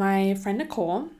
My friend Nicole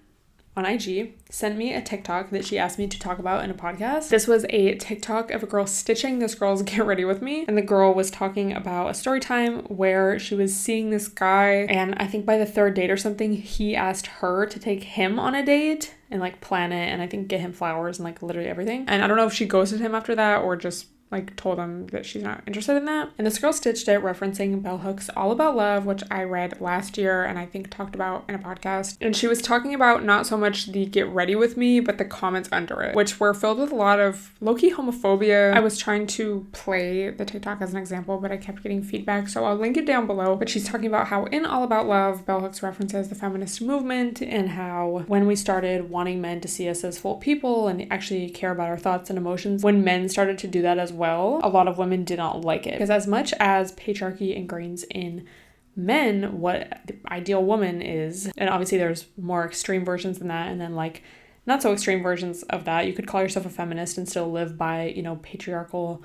on IG sent me a TikTok that she asked me to talk about in a podcast. This was a TikTok of a girl stitching this girl's Get Ready With Me. And the girl was talking about a story time where she was seeing this guy. And I think by the third date or something, he asked her to take him on a date and like plan it. And I think get him flowers and like literally everything. And I don't know if she ghosted him after that or just like told him that she's not interested in that. And this girl stitched it referencing Bell Hooks' All About Love, which I read last year and I think talked about in a podcast. And she was talking about not so much the Get Ready With Me, but the comments under it, which were filled with a lot of low-key homophobia. I was trying to play the TikTok as an example, but I kept getting feedback, so I'll link it down below. But she's talking about how in All About Love, Bell Hooks references the feminist movement and how when we started wanting men to see us as full people and actually care about our thoughts and emotions, when men started to do that as well, a lot of women did not like it. Because as much as patriarchy ingrains in men what the ideal woman is, and obviously there's more extreme versions than that, and then like not so extreme versions of that. You could call yourself a feminist and still live by, you know, patriarchal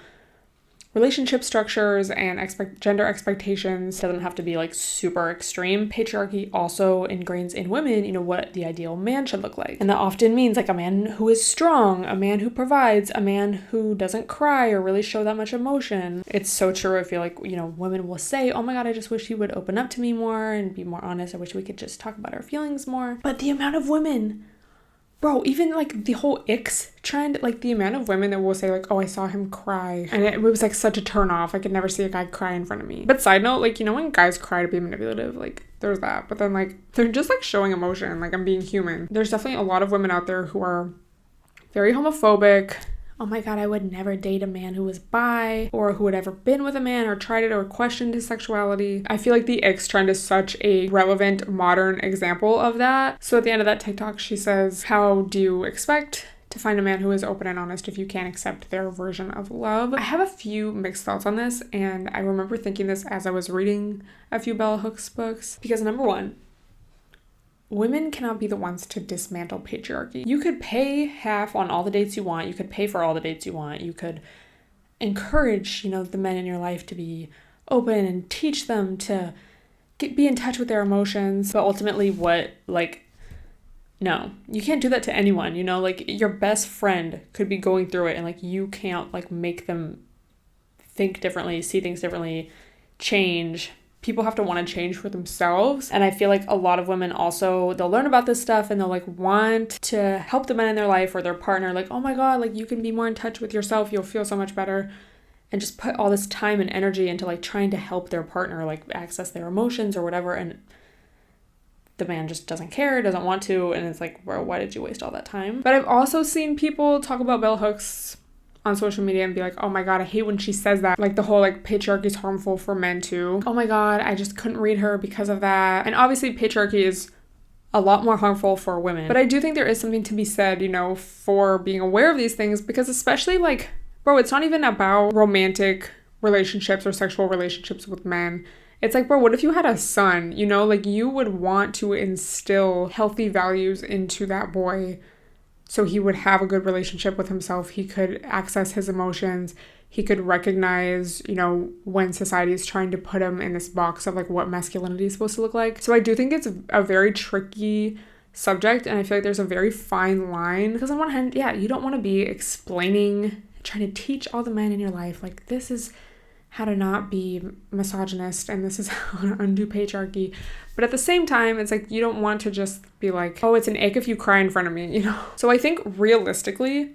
relationship structures and gender expectations. It doesn't have to be like super extreme. Patriarchy also ingrains in women, you know, what the ideal man should look like. And that often means like a man who is strong, a man who provides, a man who doesn't cry or really show that much emotion. It's so true. I feel like, you know, women will say, oh my God, I just wish he would open up to me more and be more honest. I wish we could just talk about our feelings more. But the amount of women, bro, even like the whole icks trend, like the amount of women that will say like, oh, I saw him cry. And it was like such a turn off. I could never see a guy cry in front of me. But side note, like, you know, when guys cry to be manipulative, like there's that. But then like, they're just like showing emotion. Like I'm being human. There's definitely a lot of women out there who are very homophobic. Oh my God, I would never date a man who was bi or who had ever been with a man or tried it or questioned his sexuality. I feel like the X trend is such a relevant modern example of that. So at the end of that TikTok, she says, how do you expect to find a man who is open and honest if you can't accept their version of love? I have a few mixed thoughts on this, and I remember thinking this as I was reading a few Bell Hooks books, because number one, women cannot be the ones to dismantle patriarchy. You could pay half on all the dates you want. You could pay for all the dates you want. You could encourage, you know, the men in your life to be open and teach them to be in touch with their emotions. But ultimately no, you can't do that to anyone, you know, like your best friend could be going through it and like you can't like make them think differently, see things differently, change. People have to want to change for themselves. And I feel like a lot of women also, they'll learn about this stuff and they'll like want to help the men in their life or their partner, like, oh my God, like you can be more in touch with yourself, you'll feel so much better, and just put all this time and energy into like trying to help their partner like access their emotions or whatever, and the man just doesn't care, doesn't want to, and it's like, bro, why did you waste all that time? But I've also seen people talk about Bell Hooks on social media and be like, oh my God, I hate when she says that. Like the whole like patriarchy is harmful for men too. Oh my God, I just couldn't read her because of that. And obviously patriarchy is a lot more harmful for women. But I do think there is something to be said, you know, for being aware of these things, because especially like, bro, it's not even about romantic relationships or sexual relationships with men. It's like, bro, what if you had a son, you know, like you would want to instill healthy values into that boy so he would have a good relationship with himself. He could access his emotions. He could recognize, you know, when society is trying to put him in this box of like what masculinity is supposed to look like. So I do think it's a very tricky subject, and I feel like there's a very fine line, because on one hand, yeah, you don't want to be explaining, trying to teach all the men in your life, like this is how to not be misogynist and this is how to undo patriarchy. But at the same time, it's like you don't want to just be like, oh, it's an ick if you cry in front of me, you know? So I think realistically,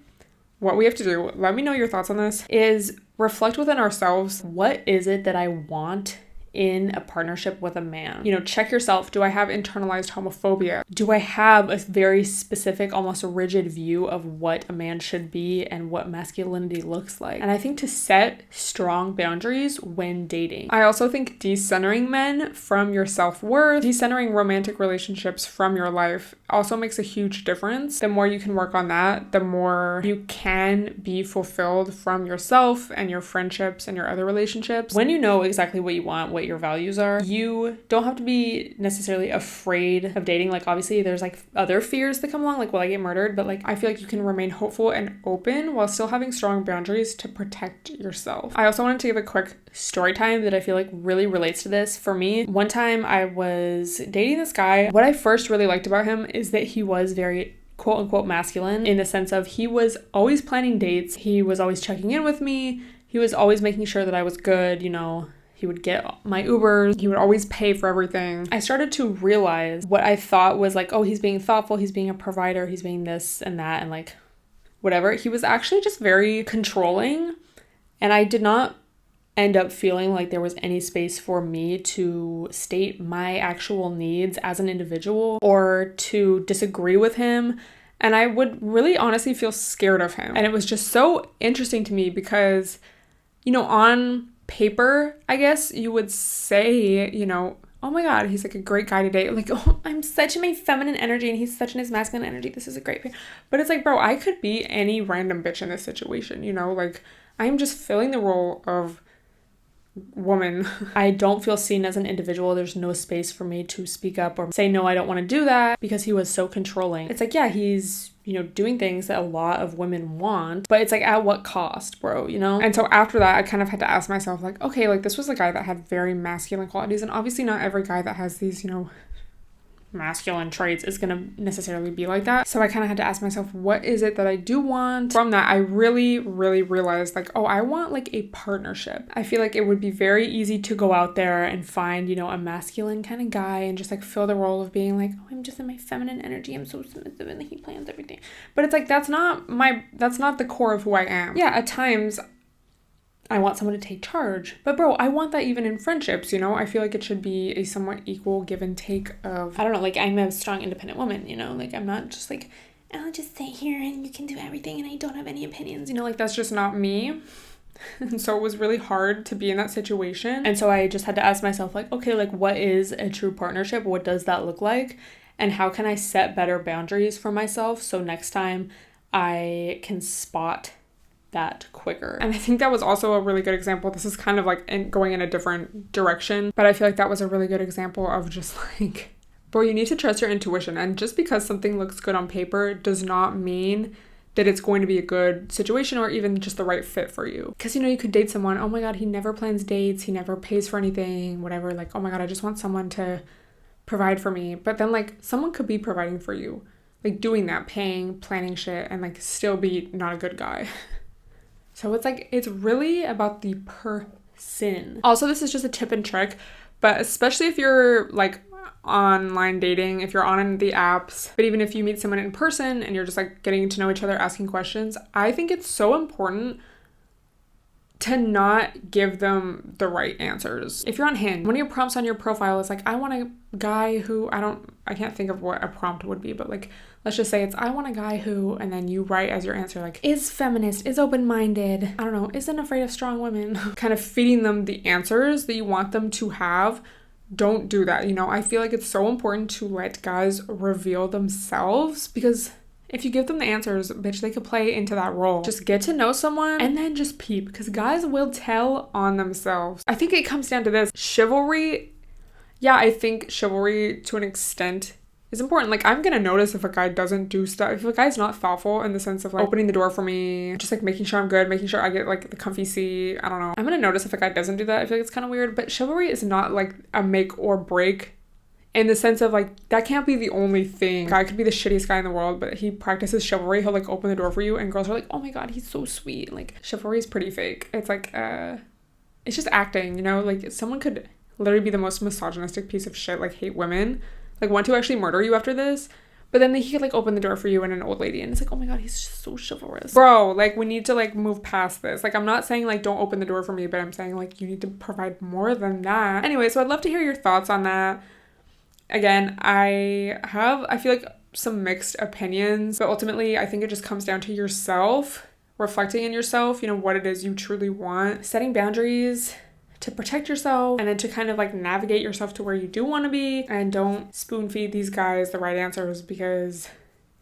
what we have to do, let me know your thoughts on this, is reflect within ourselves. What is it that I want in a partnership with a man? You know, check yourself. Do I have internalized homophobia? Do I have a very specific, almost rigid view of what a man should be and what masculinity looks like? And I think to set strong boundaries when dating. I also think decentering men from your self-worth, decentering romantic relationships from your life also makes a huge difference. The more you can work on that, the more you can be fulfilled from yourself and your friendships and your other relationships. When you know exactly what you want, what what your values are. You don't have to be necessarily afraid of dating. Like, obviously there's like other fears that come along, like, will I get murdered? But like, I feel like you can remain hopeful and open while still having strong boundaries to protect yourself. I also wanted to give a quick story time that I feel like really relates to this. For me, one time I was dating this guy. What I first really liked about him is that he was very quote unquote masculine, in the sense of he was always planning dates. He was always checking in with me. He was always making sure that I was good, you know. He would get my Ubers. He would always pay for everything. I started to realize what I thought was like, oh, he's being thoughtful, he's being a provider, he's being this and that and like whatever. He was actually just very controlling, and I did not end up feeling like there was any space for me to state my actual needs as an individual or to disagree with him. And I would really honestly feel scared of him. And it was just so interesting to me because, you know, on paper, I guess you would say, you know, oh my God, he's like a great guy to date. Like, oh, I'm such in my feminine energy and he's such in his masculine energy. This is a great pair. But it's like, bro, I could be any random bitch in this situation, you know? Like, I'm just filling the role of woman. I don't feel seen as an individual. There's no space for me to speak up or say, no, I don't want to do that, because he was so controlling. It's like, yeah, he's, you know, doing things that a lot of women want, but it's like, at what cost, bro, you know? And so after that, I kind of had to ask myself, like, okay, like, this was a guy that had very masculine qualities, and obviously not every guy that has these, you know, masculine traits is gonna necessarily be like that. So I kind of had to ask myself, what is it that I do want? From that, I really realized, like, oh, I want like a partnership. I feel like it would be very easy to go out there and find, you know, a masculine kind of guy and just like fill the role of being like, oh, I'm just in my feminine energy, I'm so submissive and he plans everything. But it's like, that's not the core of who I am. Yeah, at times I want someone to take charge. But bro, I want that even in friendships, you know? I feel like it should be a somewhat equal give and take of, I don't know, like, I'm a strong independent woman, you know? Like, I'm not just like, I'll just sit here and you can do everything and I don't have any opinions, you know? Like, that's just not me. And so it was really hard to be in that situation. And so I just had to ask myself, like, okay, like, what is a true partnership? What does that look like? And how can I set better boundaries for myself so next time I can spot that quicker? And I think that was also a really good example. This is kind of like going in a different direction, but I feel like that was a really good example of just like, bro, you need to trust your intuition. And just because something looks good on paper does not mean that it's going to be a good situation or even just the right fit for you. Because, you know, you could date someone, oh my God, he never plans dates, he never pays for anything, whatever. Like, oh my God, I just want someone to provide for me. But then like someone could be providing for you, like doing that, paying, planning shit, and like still be not a good guy. So it's like, it's really about the person. Also, this is just a tip and trick, but especially if you're like online dating, if you're on the apps, but even if you meet someone in person and you're just like getting to know each other, asking questions, I think it's so important to not give them the right answers. If you're on Hinge, one of your prompts on your profile is like, I want a guy who, I can't think of what a prompt would be, but like, let's just say it's, I want a guy who, and then you write as your answer, like, is feminist, is open-minded, I don't know, isn't afraid of strong women. Kind of feeding them the answers that you want them to have. Don't do that. You know, I feel like it's so important to let guys reveal themselves, because if you give them the answers, bitch, they could play into that role. Just get to know someone and then just peep, because guys will tell on themselves. I think it comes down to this. Chivalry, yeah, I think chivalry to an extent is important. Like, I'm gonna notice if a guy doesn't do stuff, if a guy's not thoughtful in the sense of like opening the door for me, just like making sure I'm good, making sure I get like the comfy seat, I don't know. I'm gonna notice if a guy doesn't do that. I feel like it's kind of weird, but chivalry is not like a make or break in the sense of like, that can't be the only thing. A guy could be the shittiest guy in the world, but he practices chivalry, he'll like open the door for you and girls are like, oh my God, he's so sweet. Like, chivalry is pretty fake. It's like, it's just acting, you know? Like, someone could literally be the most misogynistic piece of shit, like hate women, like want to actually murder you after this, but then he could like open the door for you and an old lady and it's like, oh my God, he's just so chivalrous. Bro, like, we need to like move past this. Like, I'm not saying like don't open the door for me, but I'm saying like you need to provide more than that. Anyway, so I'd love to hear your thoughts on that. Again, I feel like some mixed opinions, but ultimately I think it just comes down to yourself, reflecting in yourself, you know, what it is you truly want, setting boundaries to protect yourself, and then to kind of like navigate yourself to where you do want to be, and don't spoon feed these guys the right answers, because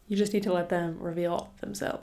you just need to let them reveal themselves.